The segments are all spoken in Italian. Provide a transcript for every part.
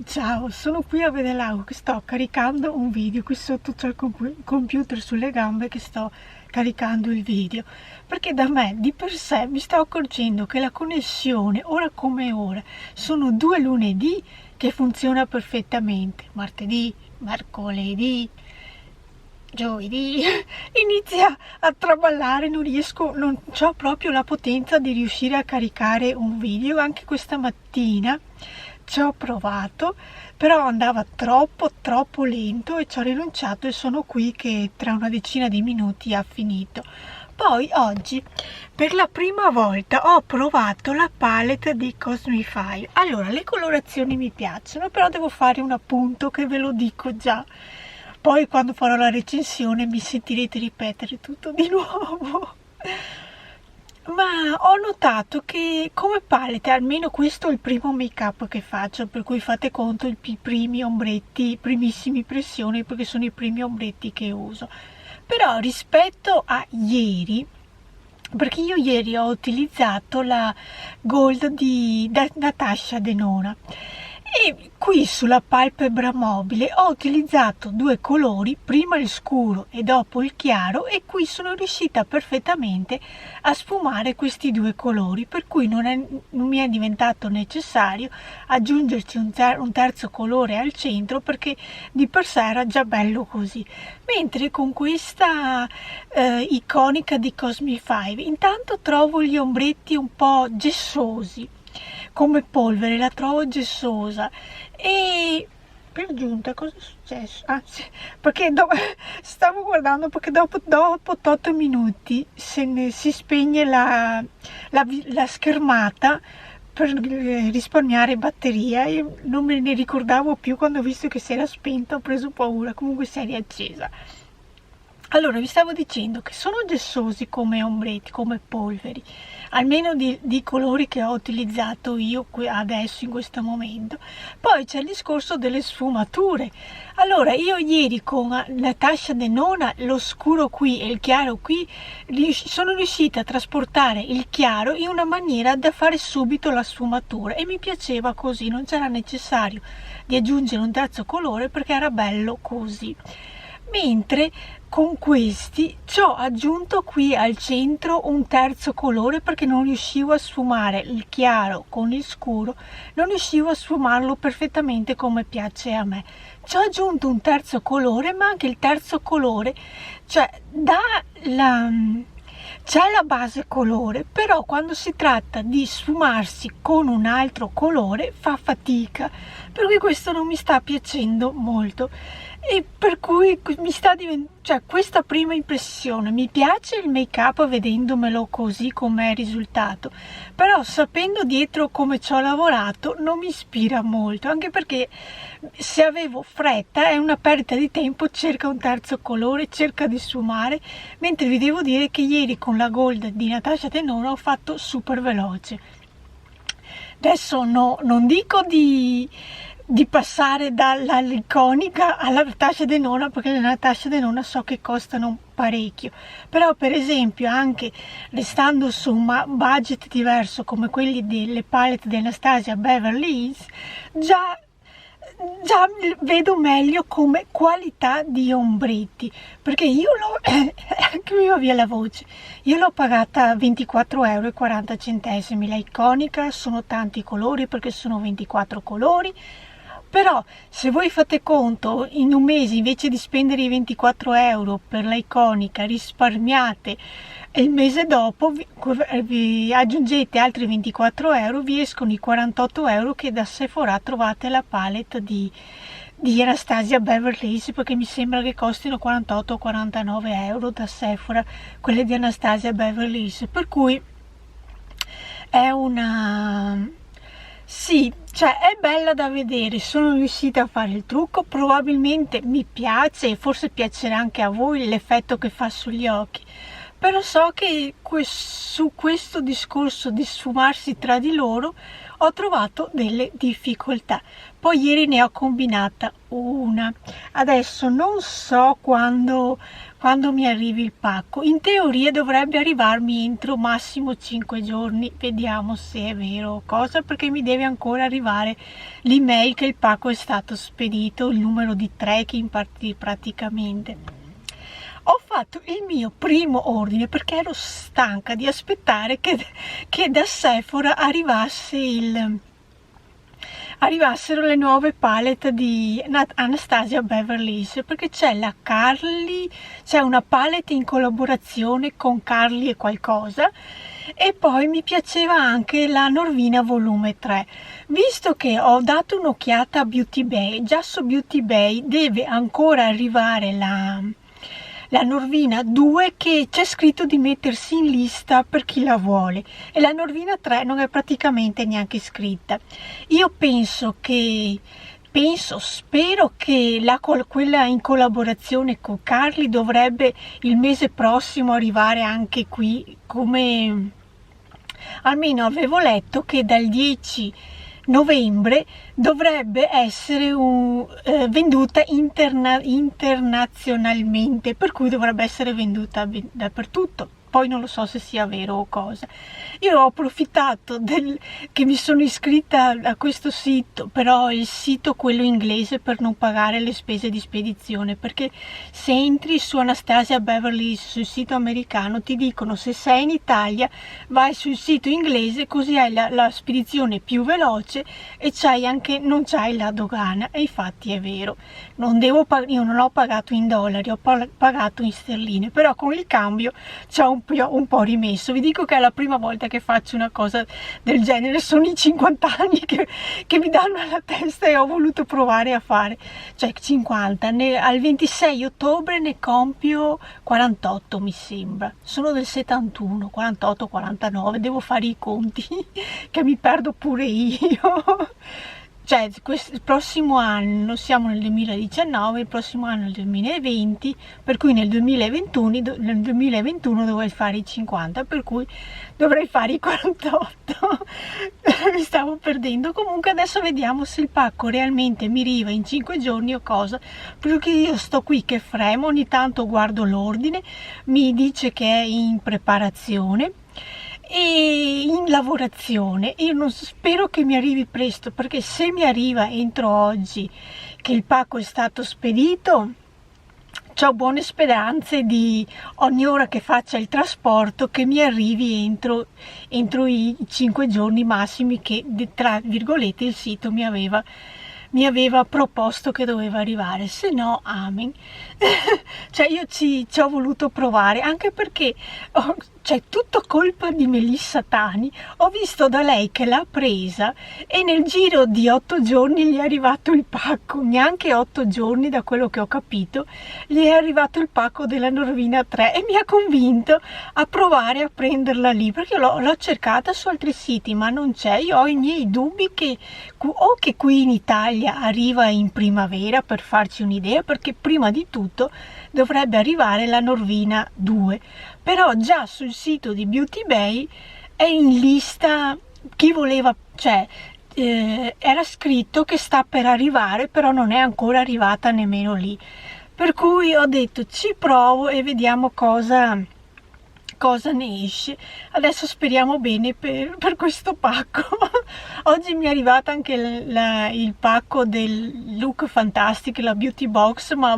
Ciao, sono qui a Vedelago che sto caricando un video. Qui sotto c'è il computer sulle gambe che sto caricando il video, perché da me di per sé mi sto accorgendo che la connessione ora come ora sono 2 lunedì che funziona perfettamente, martedì, mercoledì, giovedì inizia a traballare, non riesco, non ho proprio la potenza di riuscire a caricare un video. Anche questa mattina ci ho provato, però andava troppo lento e ci ho rinunciato, e sono qui che tra una decina di minuti ha finito. Poi oggi per la prima volta ho provato la palette di Cosmify. Allora, le colorazioni mi piacciono, però devo fare un appunto che ve lo dico già. Poi quando farò la recensione mi sentirete ripetere tutto di nuovo. Ma ho notato che come palette, almeno questo è il primo make up che faccio, per cui fate conto i primi ombretti, primissimi impressioni, perché sono i primi ombretti che uso. Però rispetto a ieri, perché io ieri ho utilizzato la Gold di Natasha Denona, e qui sulla palpebra mobile ho utilizzato 2 colori, prima il scuro e dopo il chiaro, e qui sono riuscita perfettamente a sfumare questi 2 colori, per cui non mi è diventato necessario aggiungerci un terzo colore al centro, perché di per sé era già bello così. Mentre con questa iconica di Cosmify intanto trovo gli ombretti un po' gessosi, come polvere, la trovo gessosa. E per giunta cosa è successo? Ah, sì, perché stavo guardando, perché dopo 8 minuti si spegne la schermata per risparmiare batteria. Io non me ne ricordavo più, quando ho visto che si era spenta ho preso paura, comunque si è riaccesa. Allora, vi stavo dicendo che sono gessosi come ombretti, come polveri, almeno di colori che ho utilizzato io adesso in questo momento. Poi c'è il discorso delle sfumature. Allora, io ieri con Natasha Denona, lo scuro qui e il chiaro qui, sono riuscita a trasportare il chiaro in una maniera da fare subito la sfumatura, e mi piaceva così, non c'era necessario di aggiungere un terzo colore perché era bello così. Mentre con questi ci ho aggiunto qui al centro un terzo colore, perché non riuscivo a sfumare il chiaro con il scuro, non riuscivo a sfumarlo perfettamente come piace a me. Ci ho aggiunto un terzo colore, ma anche il terzo colore, cioè c'è la base colore, però quando si tratta di sfumarsi con un altro colore fa fatica, per cui questo non mi sta piacendo molto, e per cui mi sta cioè, questa prima impressione mi piace il make up vedendomelo così come è risultato, però sapendo dietro come ci ho lavorato non mi ispira molto, anche perché se avevo fretta è una perdita di tempo, cerca un terzo colore, cerca di sfumare, mentre vi devo dire che ieri con la Gold di Natasha Denona ho fatto super veloce. Adesso non dico di passare dall'iconica alla Natasha Denona, perché le Natasha Denona so che costano parecchio, però per esempio, anche restando su un budget diverso come quelli delle palette di Anastasia Beverly Hills, già vedo meglio come qualità di ombretti, perché io anche mi va via la voce, io l'ho pagata 24,40 € la iconica. Sono tanti colori, perché sono 24 colori, però se voi fate conto, in un mese invece di spendere i 24 € per la iconica risparmiate, e il mese dopo vi aggiungete altri 24 €, vi escono i 48 € che da Sephora trovate la palette di Anastasia Beverly Hills, perché mi sembra che costino 48 o 49 € da Sephora quelle di Anastasia Beverly Hills, per cui è una... sì, cioè è bella da vedere, sono riuscita a fare il trucco, probabilmente mi piace e forse piacerà anche a voi l'effetto che fa sugli occhi, però so che su questo discorso di sfumarsi tra di loro ho trovato delle difficoltà. Poi ieri ne ho combinata una. Adesso non so quando mi arrivi il pacco. In teoria dovrebbe arrivarmi entro massimo 5 giorni. Vediamo se è vero o cosa, perché mi deve ancora arrivare l'email che il pacco è stato spedito, il numero di tracking praticamente. Ho fatto il mio primo ordine perché ero stanca di aspettare che da Sephora arrivassero le nuove palette di Anastasia Beverly Hills, perché c'è la Carly, c'è una palette in collaborazione con Carly e qualcosa, e poi mi piaceva anche la Norvina volume 3. Visto che ho dato un'occhiata a Beauty Bay, già su Beauty Bay deve ancora arrivare la Norvina 2, che c'è scritto di mettersi in lista per chi la vuole, e la Norvina 3 non è praticamente neanche scritta. Io spero che quella in collaborazione con Carly dovrebbe il mese prossimo arrivare anche qui, come almeno avevo letto che dal 10 novembre dovrebbe essere venduta internazionalmente, per cui dovrebbe essere venduta dappertutto. Poi non lo so se sia vero o cosa. Io ho approfittato che mi sono iscritta a questo sito, però il sito quello inglese, per non pagare le spese di spedizione, perché se entri su Anastasia Beverly Hills sul sito americano ti dicono se sei in Italia vai sul sito inglese, così hai la spedizione più veloce e non c'hai la dogana. E infatti è vero, io non ho pagato in dollari, ho pagato in sterline, però con il cambio ci ho un po' rimesso. Vi dico che è la prima volta che faccio una cosa del genere, sono i 50 anni che mi danno alla testa e ho voluto provare a fare, cioè 50, al 26 ottobre ne compio 48 mi sembra, sono del 71, 48, 49, devo fare i conti che mi perdo pure io. Cioè, il prossimo anno, siamo nel 2019, il prossimo anno è il 2020, per cui nel 2021 dovrei fare i 50, per cui dovrei fare i 48. Mi stavo perdendo. Comunque adesso vediamo se il pacco realmente mi arriva in 5 giorni o cosa, perché io sto qui che fremo, ogni tanto guardo l'ordine, mi dice che è in preparazione e in lavorazione. Io non spero che mi arrivi presto, perché se mi arriva entro oggi che il pacco è stato spedito, ho buone speranze di ogni ora che faccia il trasporto che mi arrivi entro i 5 giorni massimi che, tra virgolette, il sito mi aveva proposto che doveva arrivare. Se no, amen. Cioè io ci ho voluto provare, anche perché cioè tutto colpa di Melissa Tani. Ho visto da lei che l'ha presa e nel giro di 8 giorni gli è arrivato il pacco, neanche 8 giorni da quello che ho capito, gli è arrivato il pacco della Norvina 3 e mi ha convinto a provare a prenderla lì, perché l'ho cercata su altri siti ma non c'è. Io ho i miei dubbi che qui in Italia arriva in primavera, per farci un'idea, perché prima di tutto dovrebbe arrivare la Norvina 2, però già sul sito di Beauty Bay è in lista chi voleva, cioè era scritto che sta per arrivare, però non è ancora arrivata nemmeno lì, per cui ho detto ci provo e vediamo cosa ne esce. Adesso speriamo bene per questo pacco. Oggi mi è arrivata anche il pacco del Look Fantastic, la Beauty Box, ma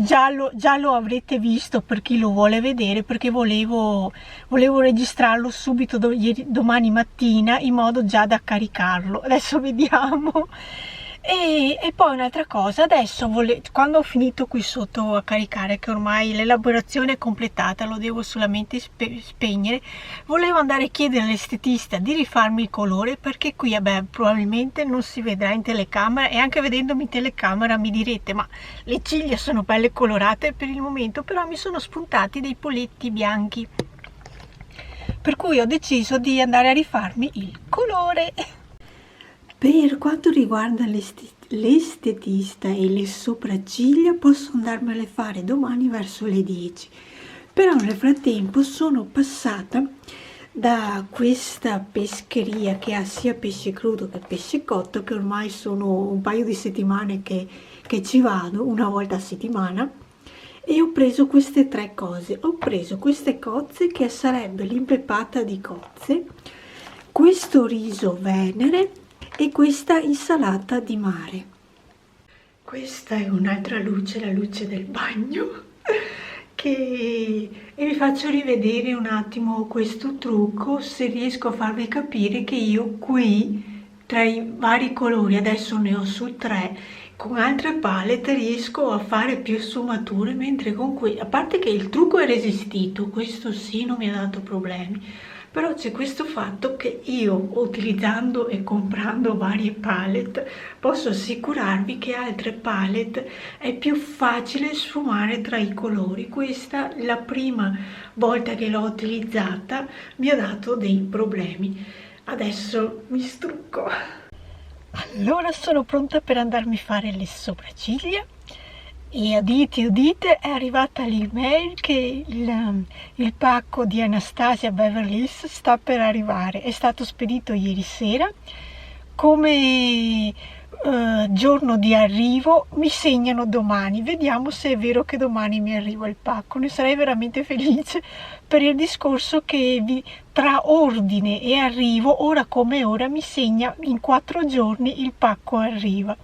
già lo avrete visto per chi lo vuole vedere, perché volevo registrarlo subito domani mattina in modo già da caricarlo. Adesso vediamo. E poi un'altra cosa, adesso quando ho finito qui sotto a caricare, che ormai l'elaborazione è completata, lo devo solamente spegnere, volevo andare a chiedere all'estetista di rifarmi il colore, perché qui probabilmente non si vedrà in telecamera, e anche vedendomi in telecamera mi direte ma le ciglia sono belle colorate per il momento, però mi sono spuntati dei poletti bianchi, per cui ho deciso di andare a rifarmi il colore. Per quanto riguarda l'estetista e le sopracciglia, posso andarmele a fare domani verso le 10, Però nel frattempo sono passata da questa pescheria che ha sia pesce crudo che pesce cotto, che ormai sono un paio di settimane che ci vado, una volta a settimana, e ho preso queste tre cose. Ho preso queste cozze, che sarebbe l'impeppata di cozze, questo riso venere e questa insalata di mare. Questa è un'altra luce, la luce del bagno, e vi faccio rivedere un attimo questo trucco, se riesco a farvi capire che io qui, tra i vari colori, adesso ne ho su 3, con altre palette riesco a fare più sfumature, mentre con qui, a parte che il trucco è resistito, questo sì, non mi ha dato problemi, però c'è questo fatto che io, utilizzando e comprando varie palette, posso assicurarvi che altre palette è più facile sfumare tra i colori. Questa, la prima volta che l'ho utilizzata, mi ha dato dei problemi. Adesso mi strucco. Allora sono pronta per andarmi a fare le sopracciglia. E udite, udite, è arrivata l'email che il pacco di Anastasia Beverly Hills sta per arrivare. È stato spedito ieri sera. Come giorno di arrivo mi segnano domani. Vediamo se è vero che domani mi arriva il pacco. Ne sarei veramente felice, per il discorso che tra ordine e arrivo, ora come ora, mi segna in 4 giorni il pacco arriva.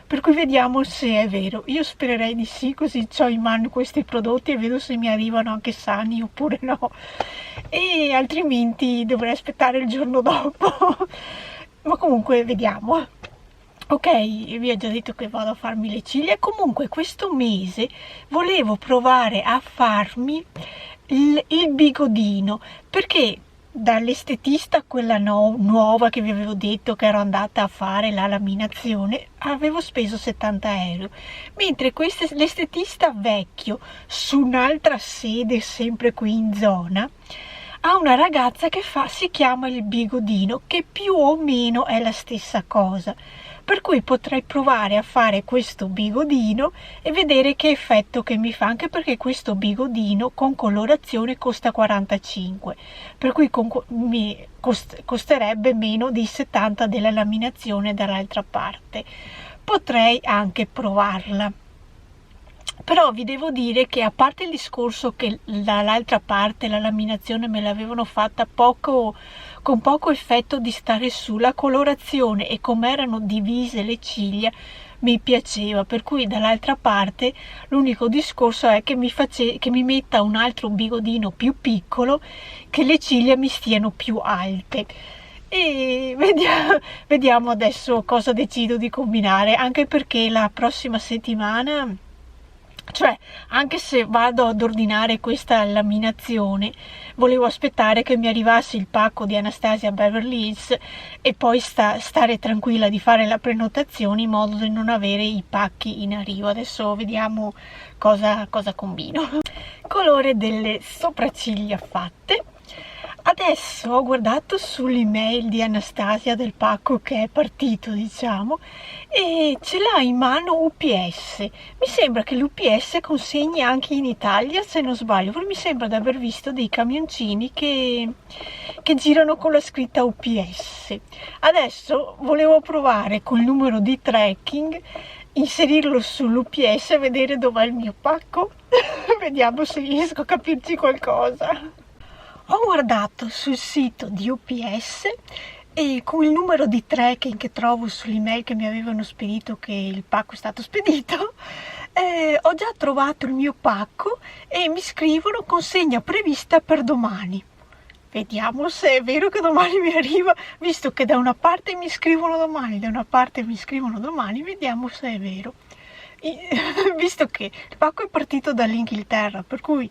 Per cui vediamo se è vero. Io spererei di sì, così ho in mano questi prodotti e vedo se mi arrivano anche sani oppure no. E altrimenti dovrei aspettare il giorno dopo. Ma comunque vediamo. Ok, vi ho già detto che vado a farmi le ciglia. Comunque questo mese volevo provare a farmi il bigodino, perché dall'estetista, quella nuova che vi avevo detto che ero andata a fare la laminazione, avevo speso 70 euro, mentre l'estetista vecchio, su un'altra sede sempre qui in zona, ha una ragazza che si chiama il bigodino, che più o meno è la stessa cosa, per cui potrei provare a fare questo bigodino e vedere che effetto che mi fa, anche perché questo bigodino con colorazione costa 45, per cui mi costerebbe meno di 70 della laminazione dall'altra parte. Potrei anche provarla. Però vi devo dire che, a parte il discorso che dall'altra parte la laminazione me l'avevano fatta con poco effetto di stare su, la colorazione e come erano divise le ciglia mi piaceva, per cui dall'altra parte l'unico discorso è che mi metta un altro bigodino più piccolo, che le ciglia mi stiano più alte. E vediamo adesso cosa decido di combinare, anche perché la prossima settimana, cioè anche se vado ad ordinare questa laminazione, volevo aspettare che mi arrivasse il pacco di Anastasia Beverly Hills e poi stare tranquilla di fare la prenotazione, in modo da non avere i pacchi in arrivo. Adesso vediamo cosa combino. Colore delle sopracciglia fatte. Adesso ho guardato sull'email di Anastasia del pacco che è partito, diciamo, e ce l'ha in mano UPS. Mi sembra che l'UPS consegni anche in Italia, se non sbaglio, perché mi sembra di aver visto dei camioncini che girano con la scritta UPS. Adesso volevo provare col numero di tracking, inserirlo sull'UPS e vedere dov'è il mio pacco. Vediamo se riesco a capirci qualcosa. Ho guardato sul sito di UPS e con il numero di tracking che trovo sull'email che mi avevano spedito che il pacco è stato spedito, ho già trovato il mio pacco e mi scrivono consegna prevista per domani. Vediamo se è vero che domani mi arriva, visto che da una parte mi scrivono domani, da una parte mi scrivono domani, vediamo se è vero. Visto che il pacco è partito dall'Inghilterra, per cui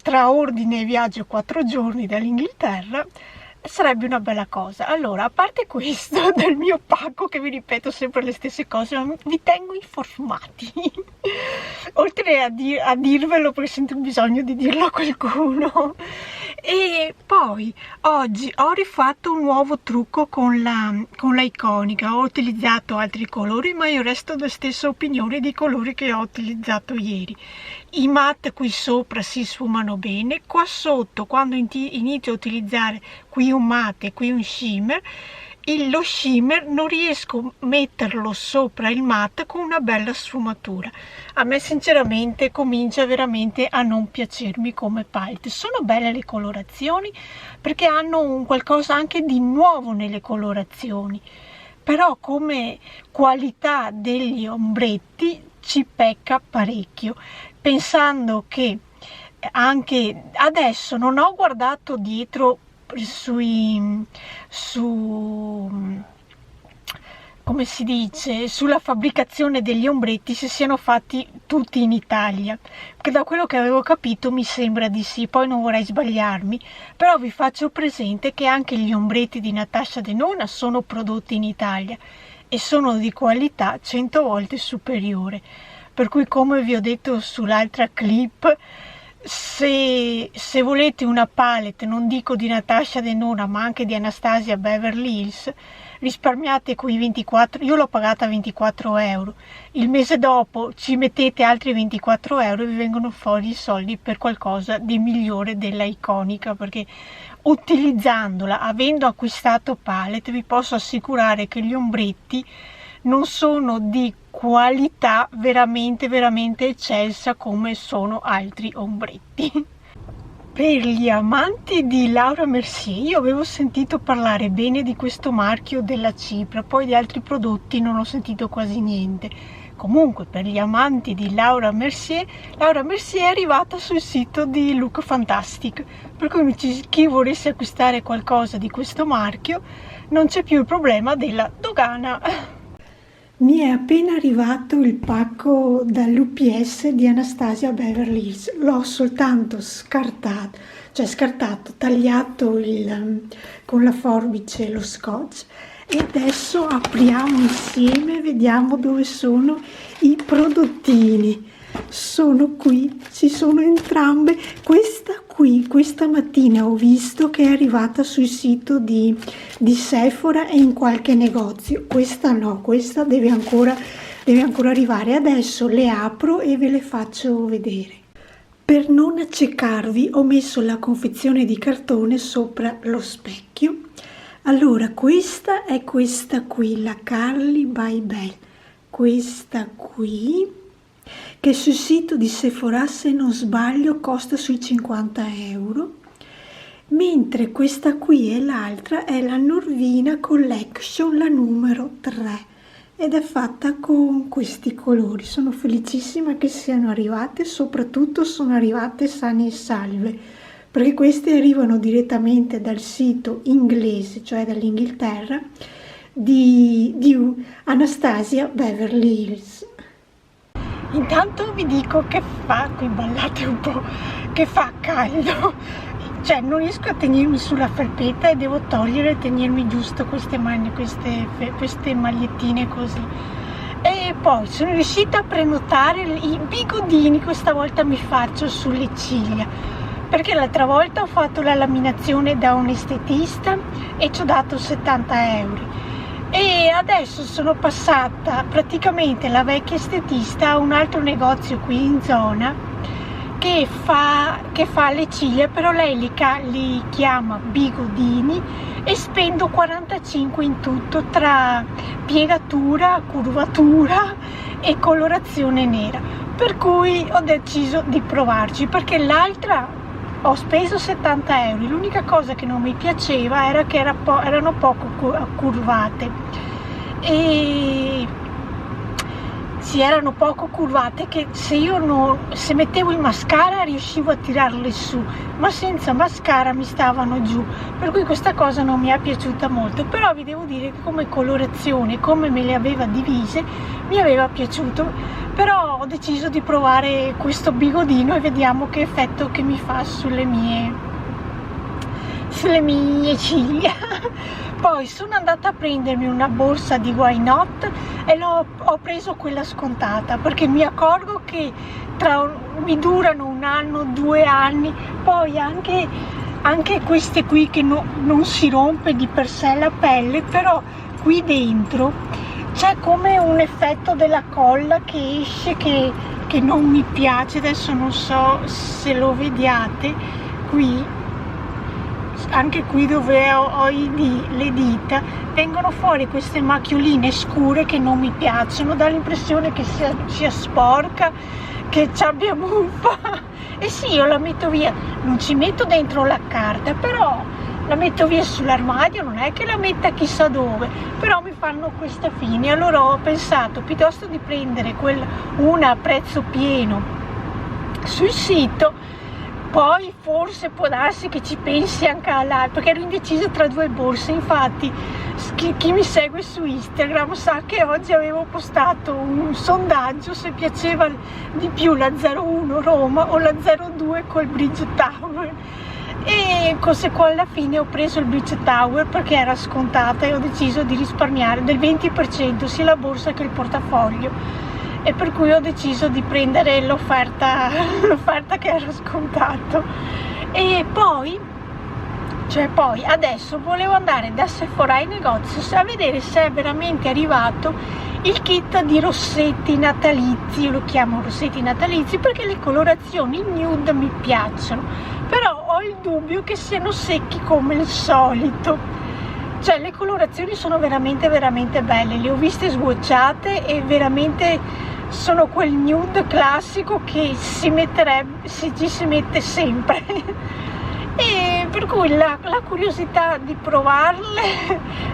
tra ordine e viaggio 4 giorni dall'Inghilterra, sarebbe una bella cosa. Allora, a parte questo del mio pacco, che vi ripeto sempre le stesse cose, ma vi tengo informati oltre a dirvelo, perché sento il bisogno di dirlo a qualcuno. E poi oggi ho rifatto un nuovo trucco con la iconica. Ho utilizzato altri colori, ma io resto della stessa opinione dei colori che ho utilizzato ieri. I matte qui sopra si sfumano bene, qua sotto quando inizio a utilizzare qui un matte e qui un shimmer, lo shimmer non riesco a metterlo sopra il matte con una bella sfumatura. A me sinceramente comincia veramente a non piacermi come palette. Sono belle le colorazioni perché hanno un qualcosa anche di nuovo nelle colorazioni, però come qualità degli ombretti ci pecca parecchio, pensando che anche adesso non ho guardato dietro come si dice, sulla fabbricazione degli ombretti, se siano fatti tutti in Italia, perché da quello che avevo capito mi sembra di sì, poi non vorrei sbagliarmi, però vi faccio presente che anche gli ombretti di Natasha Denona sono prodotti in Italia e sono di qualità 100 volte superiore, per cui, come vi ho detto sull'altra clip, se volete una palette, non dico di Natasha Denona ma anche di Anastasia Beverly Hills, risparmiate quei 24, io l'ho pagata 24 euro, il mese dopo ci mettete altri 24 euro e vi vengono fuori i soldi per qualcosa di migliore della iconica, perché utilizzandola, avendo acquistato palette, vi posso assicurare che gli ombretti non sono di qualità veramente eccelsa come sono altri ombretti. Per gli amanti di Laura Mercier, io avevo sentito parlare bene di questo marchio della cipria, poi di altri prodotti non ho sentito quasi niente. Comunque, per gli amanti di Laura Mercier è arrivata sul sito di Look Fantastic, per cui chi volesse acquistare qualcosa di questo marchio non c'è più il problema della dogana. Mi è appena arrivato il pacco dall'UPS di Anastasia Beverly Hills, l'ho soltanto scartato, tagliato con la forbice lo scotch, e adesso apriamo insieme e vediamo dove sono i prodottini. Sono qui, ci sono entrambe. Questa mattina ho visto che è arrivata sul sito di Sephora e in qualche negozio. Questa no, questa deve ancora arrivare. Adesso le apro e ve le faccio vedere. Per non accecarvi ho messo la confezione di cartone sopra lo specchio. Allora, questa è questa qui, la Carly by Belle, questa qui, che sul sito di Sephora, se non sbaglio, costa sui 50 euro, mentre questa qui e l'altra è la Norvina Collection, la numero 3, ed è fatta con questi colori. Sono felicissima che siano arrivate, soprattutto sono arrivate sane e salve, perché queste arrivano direttamente dal sito inglese, cioè dall'Inghilterra, di Anastasia Beverly Hills. Intanto vi dico che qui ballate un po', che fa caldo, cioè non riesco a tenermi sulla felpetta e devo togliere e tenermi giusto queste magliettine così. E poi sono riuscita a prenotare i bigodini, questa volta mi faccio sulle ciglia, perché l'altra volta ho fatto la laminazione da un estetista e ci ho dato 70 euro. E adesso sono passata praticamente la vecchia estetista a un altro negozio qui in zona che fa le ciglia, però lei li chiama bigodini e spendo 45 in tutto tra piegatura, curvatura e colorazione nera, per cui ho deciso di provarci, perché l'altra ho speso 70 euro, l'unica cosa che non mi piaceva era che erano poco curvate, e si erano poco curvate che se mettevo il mascara riuscivo a tirarle su, ma senza mascara mi stavano giù, per cui questa cosa non mi è piaciuta molto. Però vi devo dire che come colorazione, come me le aveva divise, mi aveva piaciuto, però ho deciso di provare questo bigodino e vediamo che effetto che mi fa sulle mie sulle mie ciglia. Poi sono andata a prendermi una borsa di Why Not e ho preso quella scontata, perché mi accorgo che mi durano 1 anno, 2 anni. Poi anche queste qui che non si rompe di per sé la pelle, però qui dentro c'è come un effetto della colla che esce, che non mi piace. Adesso non so se lo vediate qui, anche qui dove ho le dita, vengono fuori queste macchioline scure che non mi piacciono, dà l'impressione che sia sporca, che ci abbia muffa. E sì, io la metto via, non ci metto dentro la carta, però la metto via sull'armadio, non è che la metta chissà dove, però mi fanno questa fine. Allora ho pensato, piuttosto di prendere una a prezzo pieno sul sito, poi forse può darsi che ci pensi anche all'altro, perché ero indecisa tra 2 borse. Infatti chi mi segue su Instagram sa che oggi avevo postato un sondaggio se piaceva di più la 01 Roma o la 02 col Bridge Tower, e cose qua alla fine ho preso il Bridge Tower perché era scontata e ho deciso di risparmiare del 20% sia la borsa che il portafoglio, e per cui ho deciso di prendere l'offerta che era scontato. E poi adesso volevo andare da Sephora in negozio a vedere se è veramente arrivato il kit di rossetti natalizi. Io lo chiamo rossetti natalizi perché le colorazioni nude mi piacciono, però ho il dubbio che siano secchi come il solito. Cioè, le colorazioni sono veramente belle, le ho viste swatchate e veramente sono quel nude classico che ci si mette sempre. E per cui la curiosità di provarle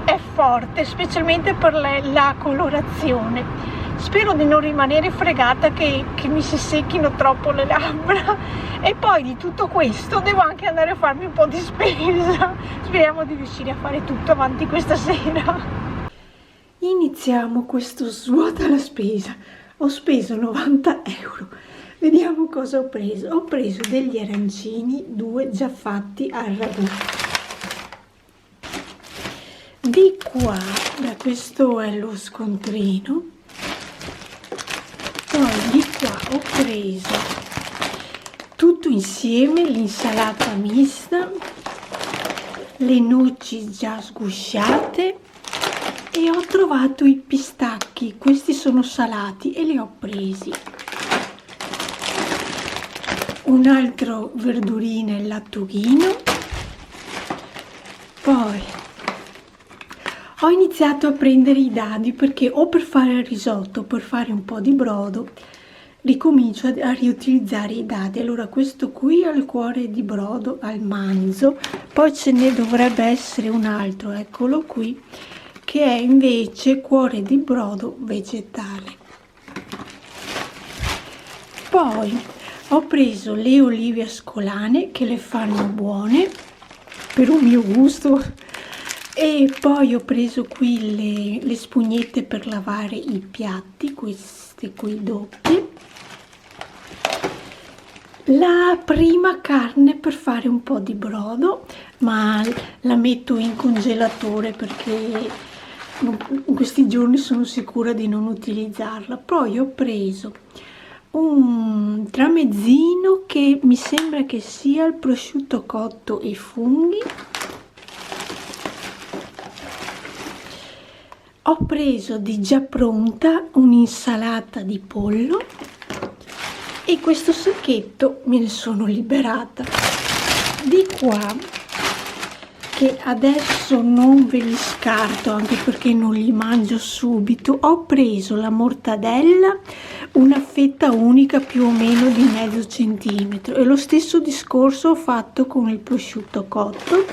è forte, specialmente per la colorazione. Spero di non rimanere fregata che mi si secchino troppo le labbra. E poi di tutto questo devo anche andare a farmi un po' di spesa. Speriamo di riuscire a fare tutto avanti questa sera. Iniziamo questo svuota la spesa. Ho speso 90 euro. Vediamo cosa ho preso. Ho preso degli arancini, 2 già fatti al ragù. Di qua, questo è lo scontrino. Poi di qua ho preso tutto insieme l'insalata mista, le noci già sgusciate, e ho trovato i pistacchi. Questi sono salati e li ho presi. Un altro verdurina e lattughino. Poi ho iniziato a prendere i dadi perché o per fare il risotto o per fare un po' di brodo ricomincio a riutilizzare i dadi. Allora questo qui è il cuore di brodo al manzo, poi ce ne dovrebbe essere un altro, eccolo qui, che è invece cuore di brodo vegetale. Poi ho preso le olive ascolane che le fanno buone per un mio gusto, e poi ho preso qui le spugnette per lavare i piatti, queste qui doppie. La prima carne per fare un po' di brodo, ma la metto in congelatore perché in questi giorni sono sicura di non utilizzarla. Poi ho preso un tramezzino che mi sembra che sia il prosciutto cotto e funghi. Ho preso di già pronta un'insalata di pollo, e questo sacchetto me ne sono liberata. Di qua, che adesso non ve li scarto anche perché non li mangio subito, ho preso la mortadella, una fetta unica più o meno di mezzo centimetro, e lo stesso discorso ho fatto con il prosciutto cotto.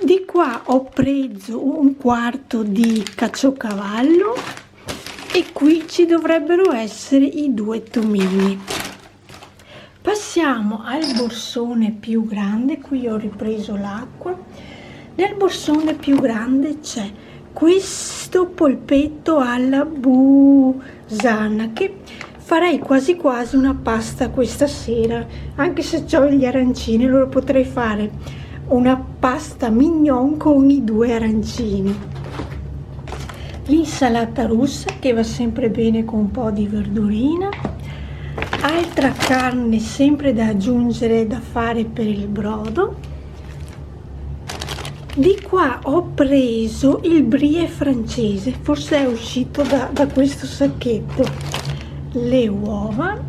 Di qua ho preso un quarto di caciocavallo, e qui ci dovrebbero essere i 2 tomini. Passiamo al borsone più grande. Qui ho ripreso l'acqua. Nel borsone più grande c'è questo polpetto alla busana, che farei quasi quasi una pasta questa sera, anche se ho gli arancini. Allora potrei fare una pasta mignon con i 2 arancini, l'insalata russa che va sempre bene con un po' di verdurina, altra carne sempre da aggiungere, da fare per il brodo. Di qua ho preso il brie francese, forse è uscito da questo sacchetto, le uova.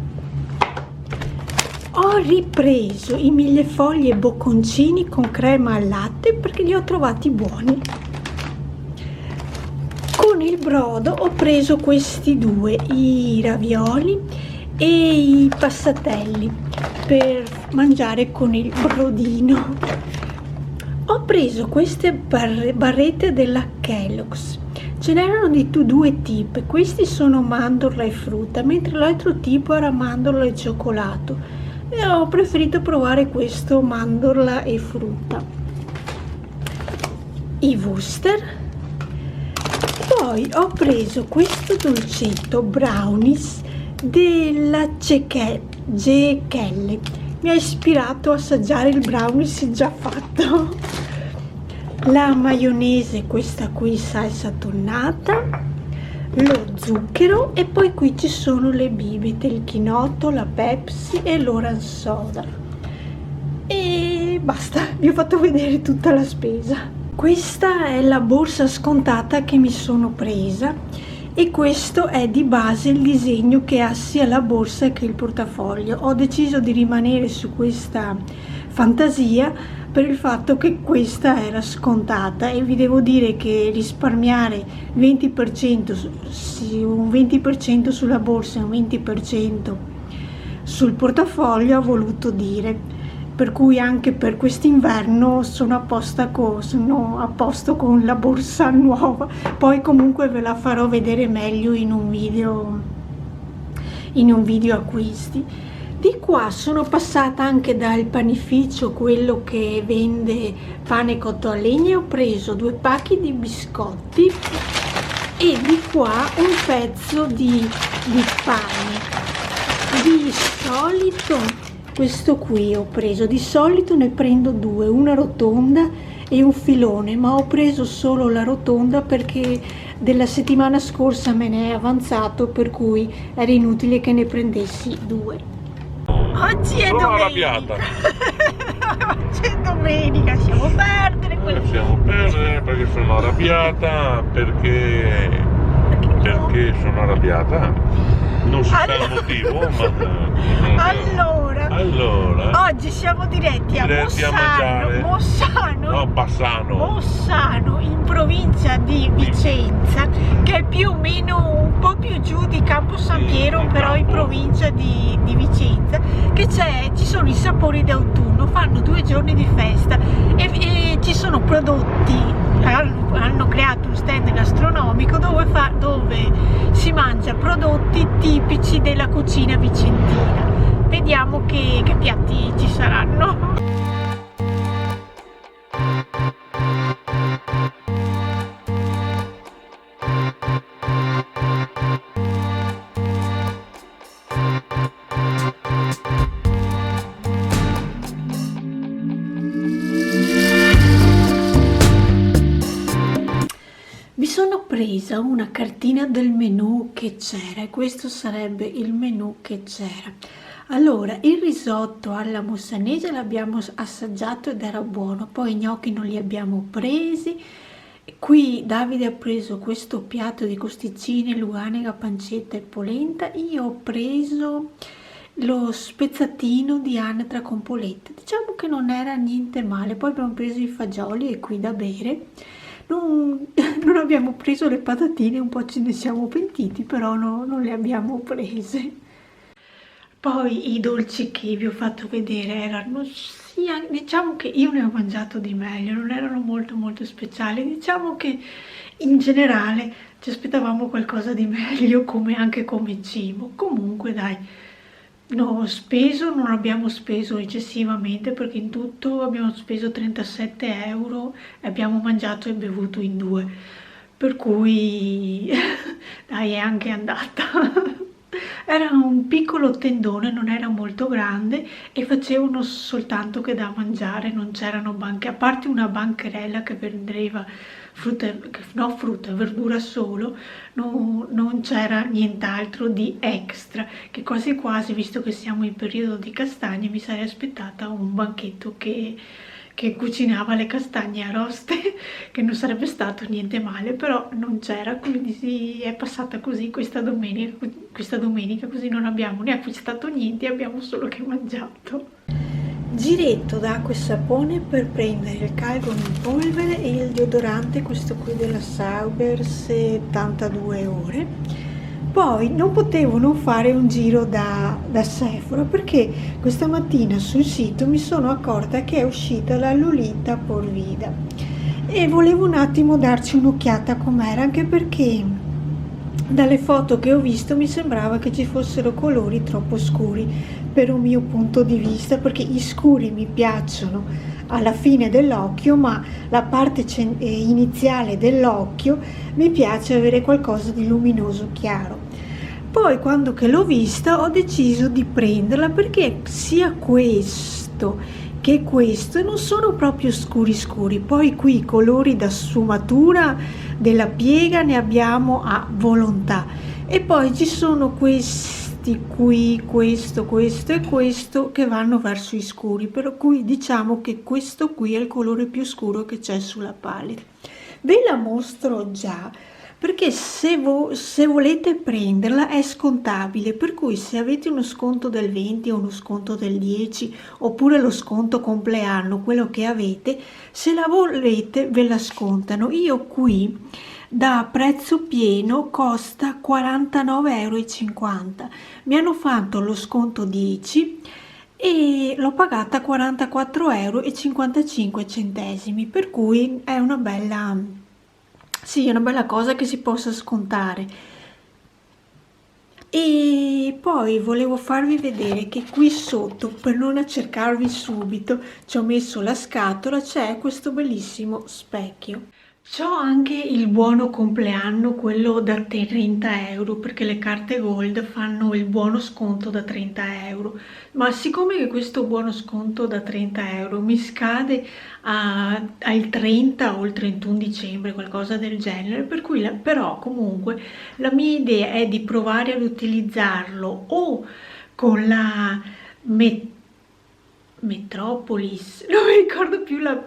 Ho ripreso i millefoglie e bocconcini con crema al latte perché li ho trovati buoni. Con il brodo ho preso questi due, i ravioli e i passatelli per mangiare con il brodino. Ho preso queste barrette della Kellogg's, ce n'erano di due tipi, questi sono mandorla e frutta, mentre l'altro tipo era mandorla e cioccolato, e ho preferito provare questo mandorla e frutta. I Wooster. Poi ho preso questo dolcetto brownies della Gekelle, mi ha ispirato a assaggiare il brownies già fatto. La maionese, questa qui salsa tonnata, lo zucchero, e poi qui ci sono le bibite, il chinotto, la Pepsi e l'orange soda. E basta, vi ho fatto vedere tutta la spesa. Questa è la borsa scontata che mi sono presa, e questo è di base il disegno che ha sia la borsa che il portafoglio. Ho deciso di rimanere su questa fantasia per il fatto che questa era scontata, e vi devo dire che risparmiare 20%, un 20% sulla borsa e un 20% sul portafoglio ha voluto dire, per cui anche per quest'inverno sono a posto con la borsa nuova. Poi comunque ve la farò vedere meglio in un video acquisti. Di qua sono passata anche dal panificio, quello che vende pane cotto a legna, e ho preso 2 pacchi di biscotti e di qua un pezzo di pane. Di solito questo qui ho preso, di solito ne prendo 2, una rotonda e un filone, ma ho preso solo la rotonda perché della settimana scorsa me ne è avanzato, per cui era inutile che ne prendessi 2. Oggi è domenica. Oggi è domenica, lasciamo perdere quello. Lasciamo perdere perché sono arrabbiata, perché sono arrabbiata. Non si sa il motivo, ma allora oggi siamo diretti a Mossano, in provincia di Vicenza, che è più o meno un po' più giù di Campo San Piero, però in provincia di Vicenza, che ci sono i sapori d'autunno, fanno 2 giorni di festa e ci sono prodotti, hanno creato un stand gastronomico dove si mangia prodotti tipici della cucina vicentina. Vediamo che piatti ci saranno. Mi sono presa una cartina del menù che c'era, e questo sarebbe il menù che c'era. Allora, il risotto alla mossanese l'abbiamo assaggiato ed era buono, poi i gnocchi non li abbiamo presi. Qui Davide ha preso questo piatto di costicine, luganega, pancetta e polenta. Io ho preso lo spezzatino di anatra con polenta, diciamo che non era niente male. Poi abbiamo preso i fagioli e qui da bere. Non abbiamo preso le patatine, un po' ce ne siamo pentiti, però non le abbiamo prese. Poi i dolci che vi ho fatto vedere erano, sì, diciamo che io ne ho mangiato di meglio, non erano molto speciali. Diciamo che in generale ci aspettavamo qualcosa di meglio, anche come cibo. Comunque dai, non abbiamo speso eccessivamente, perché in tutto abbiamo speso 37 euro e abbiamo mangiato e bevuto in 2, per cui dai, è anche andata. Era un piccolo tendone, non era molto grande e facevano soltanto che da mangiare, non c'erano banche, a parte una bancherella che vendeva frutta, no frutta, verdura solo, non c'era nient'altro di extra, che quasi quasi, visto che siamo in periodo di castagne, mi sarei aspettata un banchetto che cucinava le castagne arroste, che non sarebbe stato niente male, però non c'era, quindi è passata così questa domenica, così non abbiamo né acquistato niente, abbiamo solo che mangiato. Giretto d'acqua e sapone per prendere il calgon in polvere e il deodorante, questo qui della Sauber, 72 ore. Poi non potevo non fare un giro da Sephora, perché questa mattina sul sito mi sono accorta che è uscita la Lolita Porvida e volevo un attimo darci un'occhiata com'era, anche perché dalle foto che ho visto mi sembrava che ci fossero colori troppo scuri per un mio punto di vista, perché gli scuri mi piacciono alla fine dell'occhio, ma la parte iniziale dell'occhio mi piace avere qualcosa di luminoso chiaro. Poi quando che l'ho vista ho deciso di prenderla, perché sia questo che questo non sono proprio scuri scuri. Poi qui i colori da sfumatura della piega ne abbiamo a volontà, e poi ci sono questi qui, questo e questo, che vanno verso i scuri, per cui diciamo che questo qui è il colore più scuro che c'è sulla palette. Ve la mostro già, perché se volete prenderla è scontabile, per cui se avete uno sconto del 20 o uno sconto del 10 oppure lo sconto compleanno, quello che avete, se la volete ve la scontano. Io qui da prezzo pieno costa 49,50 €, mi hanno fatto lo sconto 10 e l'ho pagata 44,55 €, per cui è una bella, sì, è una bella cosa che si possa scontare. E poi volevo farvi vedere che qui sotto, per non accercarvi subito, ci ho messo la scatola, c'è questo bellissimo specchio. C'ho anche il buono compleanno, quello da 30 €, perché le carte Gold fanno il buono sconto da 30 €, ma siccome che questo buono sconto da 30 € mi scade al 30 o il 31 dicembre, qualcosa del genere, per cui però comunque la mia idea è di provare ad utilizzarlo o con la Metropolis, non mi ricordo più la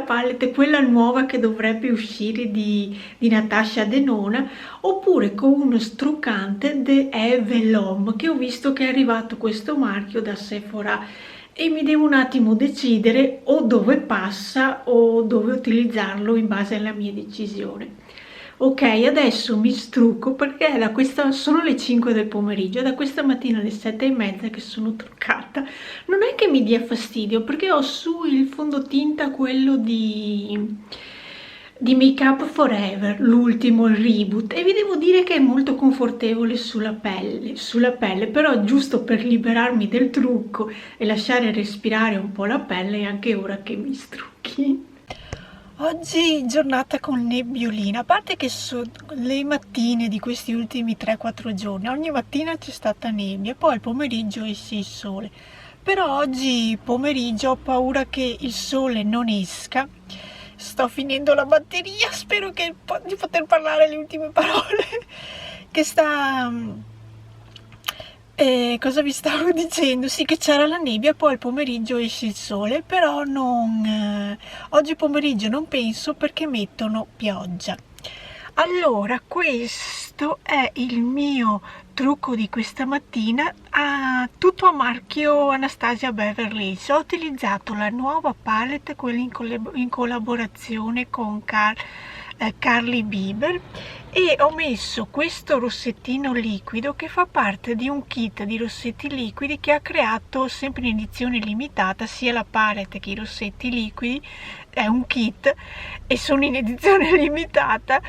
palette, quella nuova che dovrebbe uscire di Natasha Denona, oppure con uno struccante The Eve L'Homme, che ho visto che è arrivato questo marchio da Sephora e mi devo un attimo decidere o dove passa o dove utilizzarlo in base alla mia decisione. Ok, adesso mi strucco perché sono le 5 del pomeriggio, da questa mattina alle 7:30 che sono truccata. Non è che mi dia fastidio, perché ho su il fondotinta, quello di Make Up Forever, l'ultimo, il reboot, e vi devo dire che è molto confortevole sulla pelle, però giusto per liberarmi del trucco e lasciare respirare un po' la pelle è anche ora che mi strucchi. Oggi giornata con nebbiolina, a parte che le mattine di questi ultimi 3-4 giorni, ogni mattina c'è stata nebbia, poi al pomeriggio esce il sole. Però oggi pomeriggio ho paura che il sole non esca. Sto finendo la batteria, spero di poter parlare le ultime parole. Che sta... cosa vi stavo dicendo? Sì, che c'era la nebbia, poi al pomeriggio esce il sole, però oggi pomeriggio non penso, perché mettono pioggia. Allora, questo è il mio trucco di questa mattina, tutto a marchio Anastasia Beverly Hills. Ho utilizzato la nuova palette, quella in collaborazione con Carly Bieber, e ho messo questo rossettino liquido che fa parte di un kit di rossetti liquidi che ha creato, sempre in edizione limitata, sia la palette che i rossetti liquidi. È un kit e sono in edizione limitata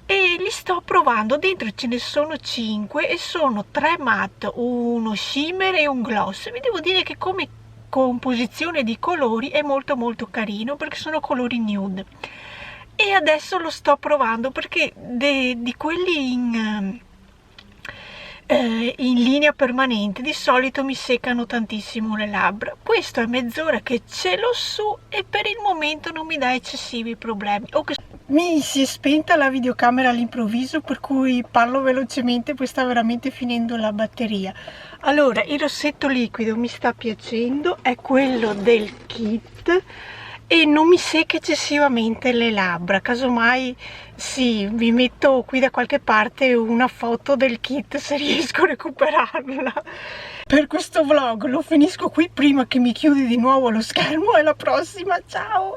e li sto provando. Dentro ce ne sono 5 e sono 3 matte, uno shimmer e un gloss. Vi devo dire che come composizione di colori è molto molto carino, perché sono colori nude. E adesso lo sto provando, perché di quelli in linea permanente di solito mi seccano tantissimo le labbra. Questo è mezz'ora che ce l'ho su e per il momento non mi dà eccessivi problemi. Mi si è spenta la videocamera all'improvviso, per cui parlo velocemente, poi sta veramente finendo la batteria. Allora, il rossetto liquido mi sta piacendo, è quello del kit e non mi secca eccessivamente le labbra. Casomai sì, vi metto qui da qualche parte una foto del kit se riesco a recuperarla. Per questo vlog lo finisco qui prima che mi chiudi di nuovo lo schermo, e alla prossima, ciao!